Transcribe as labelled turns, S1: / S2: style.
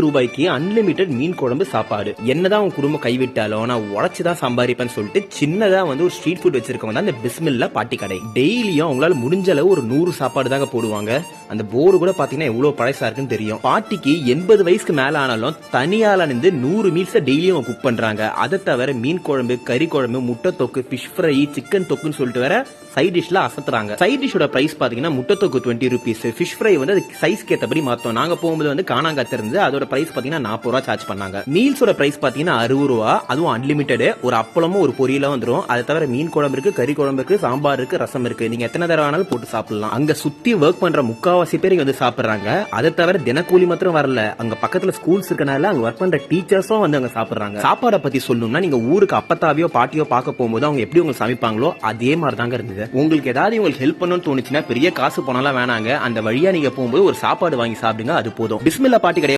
S1: ரூபாய்க்கு அன்லிமிட்டெட் மீன் குழம்பு சாப்பாடு. என்னதான் உன் குடும்பம் கைவிட்டாலும் நான் உழைச்சுதான் சம்பாதிப்பேன்னு சொல்லிட்டு சின்னதா வந்து ஒரு ஸ்ட்ரீட் ஃபுட் வச்சிருக்கவங்க தான் இந்த பிஸ்மில்லா பாட்டி கடை. டெய்லியும் அவங்களால முடிஞ்ச அளவு ஒரு 100 சாப்பாடு தாங்க போடுவாங்க. அந்த போர்டு கூட பாத்தீங்கன்னா எவ்வளவு பழசா இருக்குன்னு தெரியும். பாட்டிக்கு 80 வயசுக்கு மேல ஆனாலும் தனியால இருந்து 100 மீல்ஸ் டெய்லியும் குக் பண்றாங்க. அதை தவிர மீன் குழம்பு, கறி குழம்பு, முட்டை தொக்கு, ஃபிஷ் ஃப்ரை, சிக்கன் தொக்குன்னு சொல்லிட்டு வேற சைட் டிஷ்ல அசத்துறாங்க. சைட் டிஷோட பிரைஸ் பாத்தீங்கன்னா முட்டை தொக்கு 20 ரூபீஸ், ஃபிஷ் ஃப்ரை வந்து அது சைஸ்க்கு ஏற்றபடி மாத்தோம். நாங்க போகும்போது வந்து காணாங்கத்து இருந்து அதோட பிரைஸ் பாத்தீங்கன்னா 40 ரூபா சார்ஜ் பண்ணாங்க. மீல்ஸோட பிரைஸ் பாத்தீங்கன்னா 60 ரூபா, அதுவும் அன்லிமிட்டட். ஒரு அப்பளமும் ஒரு பொரியலும் வந்துடும். அதை தவிர மீன் குழம்பு இருக்கு, கறி குழம்பு இருக்கு, சாம்பார் இருக்கு, ரசம் இருக்கு. நீங்க எத்தனை தடவை வேணாலும் போட்டு சாப்பிடலாம். அங்க சுத்தி ஒர்க் பண்ற முக்காவாசி பேர் இங்க வந்து சாப்பிடுறாங்க. அதை தவிர தினக்கூலி மாத்திரம் வரல, அங்க பக்கத்துல ஸ்கூல்ஸ் இருக்கனால அங்க ஒர்க் பண்ற டீச்சர்ஸும் வந்து அங்க சாப்பிடுறாங்க. சாப்பாடை பத்தி சொல்லணும்னா நீங்க ஊருக்கு அப்பத்தாவையோ பாட்டியோ பார்க்க போகும்போது அவங்க எப்படி உங்களுக்கு சமைப்பாங்களோ அதே மாதிரி தாங்க இருந்தது. உங்களுக்கு ஏதாவது உங்களுக்கு ஹெல்ப் பண்ணணும்னு தோணுச்சுன்னா பெரிய காசு போனாலும் வேணாங்க, அந்த வழியா நீங்க போகும்போது ஒரு சாப்பாடு வாங்கி சாப்பிடுங்க, அது போதும். பிஸ்மில்லா பாட்டி கடை